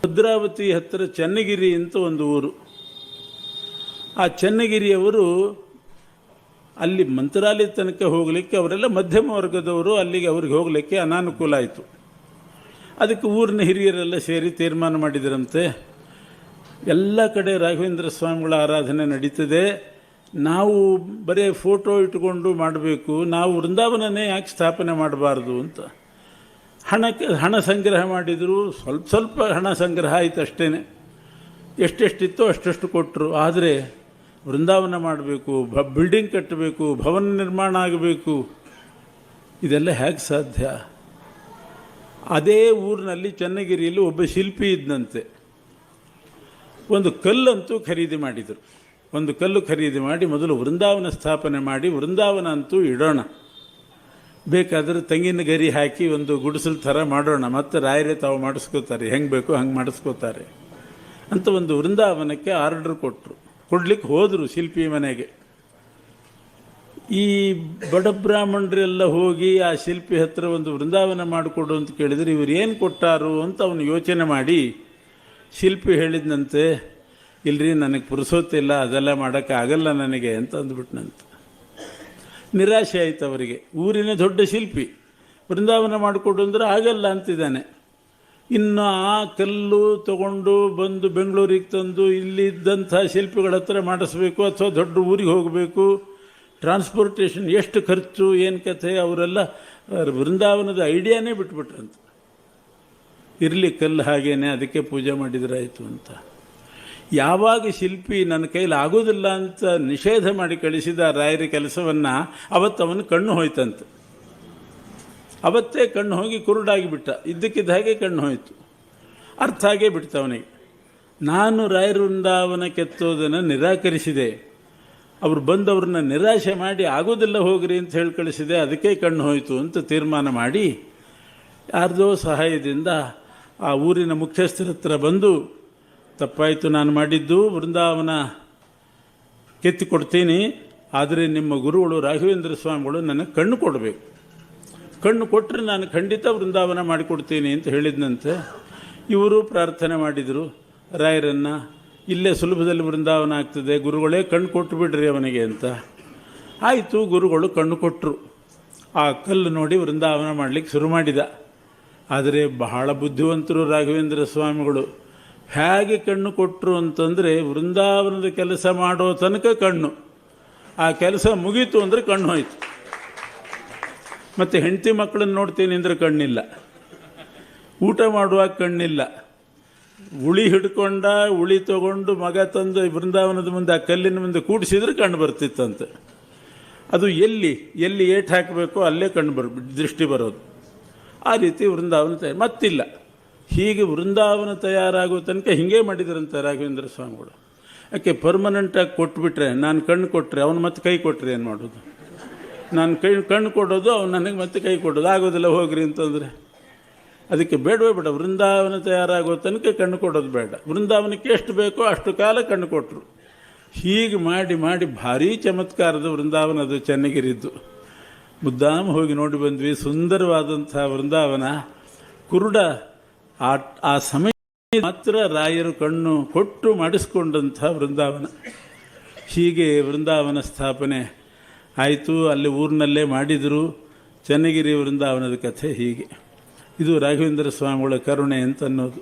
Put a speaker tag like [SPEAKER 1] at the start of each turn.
[SPEAKER 1] ಭದ್ರಾವತಿ ಹತ್ತಿರ ಚನ್ನಗಿರಿ ಅಂತ ಒಂದು ಊರು. ಆ ಚನ್ನಗಿರಿಯವರು ಅಲ್ಲಿ ಮಂತ್ರಾಲಯ ತನಕ ಹೋಗಲಿಕ್ಕೆ ಅವರೆಲ್ಲ ಮಧ್ಯಮ ವರ್ಗದವರು, ಅಲ್ಲಿಗೆ ಅವ್ರಿಗೆ ಹೋಗಲಿಕ್ಕೆ ಅನಾನುಕೂಲ ಆಯಿತು. ಅದಕ್ಕೆ ಊರಿನ ಹಿರಿಯರೆಲ್ಲ ಸೇರಿ ತೀರ್ಮಾನ ಮಾಡಿದರಂತೆ, ಎಲ್ಲ ಕಡೆ ರಾಘವೇಂದ್ರ ಸ್ವಾಮಿಗಳ ಆರಾಧನೆ ನಡೀತದೆ, ನಾವು ಬರೀ ಫೋಟೋ ಇಟ್ಕೊಂಡು ಮಾಡಬೇಕು, ನಾವು ವೃಂದಾವನನೇ ಯಾಕೆ ಸ್ಥಾಪನೆ ಮಾಡಬಾರ್ದು ಅಂತ ಹಣ ಸಂಗ್ರಹ ಮಾಡಿದರು. ಸ್ವಲ್ಪ ಹಣ ಸಂಗ್ರಹ ಆಯಿತು ಅಷ್ಟೇ. ಎಷ್ಟೆಷ್ಟಿತ್ತೋ ಅಷ್ಟಷ್ಟು ಕೊಟ್ಟರು. ಆದರೆ ವೃಂದಾವನ ಮಾಡಬೇಕು, ಬಿಲ್ಡಿಂಗ್ ಕಟ್ಟಬೇಕು, ಭವನ ನಿರ್ಮಾಣ ಆಗಬೇಕು, ಇದೆಲ್ಲ ಹೇಗೆ ಸಾಧ್ಯ? ಅದೇ ಊರಿನಲ್ಲಿ ಚನ್ನಗಿರಿಯಲ್ಲಿ ಒಬ್ಬ ಶಿಲ್ಪಿ ಇದ್ದಂತೆ. ಒಂದು ಕಲ್ಲಂತೂ ಖರೀದಿ ಮಾಡಿದರು. ಒಂದು ಕಲ್ಲು ಖರೀದಿ ಮಾಡಿ ಮೊದಲು ವೃಂದಾವನ ಸ್ಥಾಪನೆ ಮಾಡಿ, ವೃಂದಾವನ ಅಂತೂ ಇಡೋಣ, ಬೇಕಾದರೆ ತೆಂಗಿನ ಗರಿ ಹಾಕಿ ಒಂದು ಗುಡಿಸಲು ಥರ ಮಾಡೋಣ, ಮತ್ತು ರಾಯರೇ ತಾವು ಮಾಡಿಸ್ಕೋತಾರೆ, ಹೆಂಗೆ ಬೇಕೋ ಹಂಗೆ ಮಾಡಿಸ್ಕೋತಾರೆ ಅಂತ ಒಂದು ವೃಂದಾವನಕ್ಕೆ ಆರ್ಡರ್ ಕೊಡ್ಲಿಕ್ಕೆ ಹೋದರು ಶಿಲ್ಪಿ ಮನೆಗೆ. ಈ ಬಡ ಬ್ರಾಹ್ಮಣರೆಲ್ಲ ಹೋಗಿ ಆ ಶಿಲ್ಪಿ ಹತ್ರ ಒಂದು ವೃಂದಾವನ ಮಾಡಿಕೊಡು ಅಂತ ಕೇಳಿದರೆ ಇವರು ಏನು ಕೊಟ್ಟಾರು ಅಂತ ಅವನು ಯೋಚನೆ ಮಾಡಿ ಶಿಲ್ಪಿ ಹೇಳಿದ್ನಂತೆ, ಇಲ್ರಿ ನನಗೆ ಪುರುಸೋತಿಲ್ಲ, ಅದೆಲ್ಲ ಮಾಡೋಕ್ಕಾಗಲ್ಲ ನನಗೆ ಅಂತ ಅಂದ್ಬಿಟ್ನಂತೆ. ನಿರಾಶೆ ಆಯಿತು ಅವರಿಗೆ. ಊರಿನ ದೊಡ್ಡ ಶಿಲ್ಪಿ ವೃಂದಾವನ ಮಾಡಿಕೊಡು ಅಂದರೆ ಆಗಲ್ಲ ಅಂತಿದ್ದಾನೆ. ಇನ್ನು ಆ ಕಲ್ಲು ತಗೊಂಡು ಬಂದು ಬೆಂಗಳೂರಿಗೆ ತಂದು ಇಲ್ಲಿದ್ದಂಥ ಶಿಲ್ಪಿಗಳ ಹತ್ರ ಮಾಡಿಸ್ಬೇಕು, ಅಥವಾ ದೊಡ್ಡ ಊರಿಗೆ ಹೋಗಬೇಕು, ಟ್ರಾನ್ಸ್ಪೋರ್ಟೇಷನ್ ಎಷ್ಟು ಖರ್ಚು, ಏನು ಕಥೆ, ಅವರೆಲ್ಲ ವೃಂದಾವನದ ಐಡಿಯಾನೇ ಬಿಟ್ಬಿಟ್ರಂತ. ಇರಲಿ ಕಲ್ಲು ಹಾಗೇನೆ, ಅದಕ್ಕೆ ಪೂಜೆ ಮಾಡಿದ್ರಾಯಿತು ಅಂತ. ಯಾವಾಗ ಶಿಲ್ಪಿ ನನ್ನ ಕೈಲಿ ಆಗೋದಿಲ್ಲ ಅಂತ ನಿಷೇಧ ಮಾಡಿ ಕಳಿಸಿದ ರಾಯರ ಕೆಲಸವನ್ನು, ಅವತ್ತವನು ಕಣ್ಣು ಹೋಯ್ತಂತೆ. ಅವತ್ತೇ ಕಣ್ಣು ಹೋಗಿ ಕುರುಡಾಗಿಬಿಟ್ಟ. ಇದ್ದಕ್ಕಿದ್ದ ಹಾಗೆ ಕಣ್ಣು ಹೋಯಿತು. ಅರ್ಥ ಆಗೇ ಬಿಡ್ತು ಅವನಿಗೆ. ನಾನು ರಾಯರ ವೃಂದಾವನ ಕೆತ್ತೋದನ್ನು ನಿರಾಕರಿಸಿದೆ, ಅವರು ಬಂದವ್ರನ್ನ ನಿರಾಶೆ ಮಾಡಿ ಆಗೋದಿಲ್ಲ ಹೋಗ್ರಿ ಅಂತ ಹೇಳಿ ಕಳಿಸಿದೆ, ಅದಕ್ಕೆ ಕಣ್ಣು ಹೋಯಿತು ಅಂತ ತೀರ್ಮಾನ ಮಾಡಿ ಯಾರ್ದೋ ಸಹಾಯದಿಂದ ಆ ಊರಿನ ಮುಖ್ಯಸ್ಥರ ಹತ್ರ ಬಂದು, ತಪ್ಪಾಯಿತು ನಾನು ಮಾಡಿದ್ದು, ವೃಂದಾವನ ಕೆತ್ತಿಕೊಡ್ತೀನಿ, ಆದರೆ ನಿಮ್ಮ ಗುರುಗಳು ರಾಘವೇಂದ್ರ ಸ್ವಾಮಿಗಳು ನನಗೆ ಕಣ್ಣು ಕೊಡಬೇಕು, ಕಣ್ಣು ಕೊಟ್ಟರೆ ನಾನು ಖಂಡಿತ ವೃಂದಾವನ ಮಾಡಿಕೊಡ್ತೀನಿ ಅಂತ ಹೇಳಿದ್ನಂತೆ. ಇವರು ಪ್ರಾರ್ಥನೆ ಮಾಡಿದರು ರಾಯರನ್ನು, ಇಲ್ಲೇ ಸುಲಭದಲ್ಲಿ ವೃಂದಾವನ ಆಗ್ತದೆ, ಗುರುಗಳೇ ಕಣ್ಣು ಕೊಟ್ಟು ಬಿಡ್ರಿ ಅವನಿಗೆ ಅಂತ. ಆಯಿತು, ಗುರುಗಳು ಕಣ್ಣು ಕೊಟ್ಟರು. ಆ ಕಲ್ಲು ನೋಡಿ ವೃಂದಾವನ ಮಾಡಲಿಕ್ಕೆ ಶುರು ಮಾಡಿದ. ಆದರೆ ಬಹಳ ಬುದ್ಧಿವಂತರು ರಾಘವೇಂದ್ರ ಸ್ವಾಮಿಗಳು. ಹೇಗೆ ಕಣ್ಣು ಕೊಟ್ಟರು ಅಂತಂದರೆ, ವೃಂದಾವನದ ಕೆಲಸ ಮಾಡೋ ತನಕ ಕಣ್ಣು, ಆ ಕೆಲಸ ಮುಗೀತು ಅಂದರೆ ಕಣ್ಣು ಹೋಯಿತು. ಮತ್ತು ಹೆಂಡತಿ ಮಕ್ಕಳನ್ನು ನೋಡ್ತೀನಿ ಅಂದರೆ ಕಣ್ಣಿಲ್ಲ, ಊಟ ಮಾಡುವಾಗ ಕಣ್ಣಿಲ್ಲ, ಉಳಿ ಹಿಡ್ಕೊಂಡ, ಉಳಿ ತೊಗೊಂಡು ಮಗ ತಂದು ವೃಂದಾವನದ ಮುಂದೆ ಆ ಕಲ್ಲಿನ ಮುಂದೆ ಕೂಡಿಸಿದ್ರೆ ಕಣ್ಣು ಬರ್ತಿತ್ತಂತೆ. ಅದು ಎಲ್ಲಿ ಏಟು ಹಾಕಬೇಕೋ ಅಲ್ಲೇ ದೃಷ್ಟಿ ಬರೋದು. ಆ ರೀತಿ ವೃಂದಾವನ ಮತ್ತಿಲ್ಲ. ಹೀಗೆ ವೃಂದಾವನ ತಯಾರಾಗೋ ತನಕ ಹೀಗೆ ಮಾಡಿದ್ರಂತೆ ರಾಘವೇಂದ್ರ ಸ್ವಾಮಿಗಳು. ಯಾಕೆ ಪರ್ಮನೆಂಟಾಗಿ ಕೊಟ್ಬಿಟ್ರೆ, ನಾನು ಕಣ್ಣು ಕೊಟ್ಟರೆ ಅವನು ಮತ್ತೆ ಕೈ ಕೊಟ್ಟರೆ ಏನು ಮಾಡೋದು? ನಾನು ಕಣ್ಣು ಕೊಡೋದು, ಅವ್ನು ನನಗೆ ಮತ್ತೆ ಕೈ ಕೊಡೋದು, ಆಗೋದಿಲ್ಲ ಹೋಗ್ರಿ ಅಂತಂದರೆ ಅದಕ್ಕೆ ಬೇಡವೇ ಬೇಡ. ವೃಂದಾವನ ತಯಾರಾಗೋ ತನಕ ಕಣ್ಣು ಕೊಡೋದು ಬೇಡ. ವೃಂದಾವನಕ್ಕೆ ಎಷ್ಟು ಬೇಕೋ ಅಷ್ಟು ಕಾಲ ಕಣ್ಣು ಕೊಟ್ಟರು. ಹೀಗೆ ಮಾಡಿ ಭಾರೀ ಚಮತ್ಕಾರದ ವೃಂದಾವನ ಅದು ಚನ್ನಗಿರಿದ್ದು. ಮುದ್ದಾಮ ಹೋಗಿ ನೋಡಿ ಬಂದ್ವಿ. ಸುಂದರವಾದಂಥ ವೃಂದಾವನ. ಕುರುಡ ಆ ಸಮಯ ಮಾತ್ರ ರಾಯರು ಕಣ್ಣು ಕೊಟ್ಟು ಮಾಡಿಸ್ಕೊಂಡಂಥ ವೃಂದಾವನ. ಹೀಗೆ ವೃಂದಾವನ ಸ್ಥಾಪನೆ ಆಯಿತು. ಅಲ್ಲಿ ಊರಿನಲ್ಲೇ ಮಾಡಿದರು. ಚನ್ನಗಿರಿ ವೃಂದಾವನದ ಕಥೆ ಹೀಗೆ. ಇದು ರಾಘವೇಂದ್ರ ಸ್ವಾಮಿಗಳ ಕರುಣೆ ಅಂತ ಅನ್ನೋದು.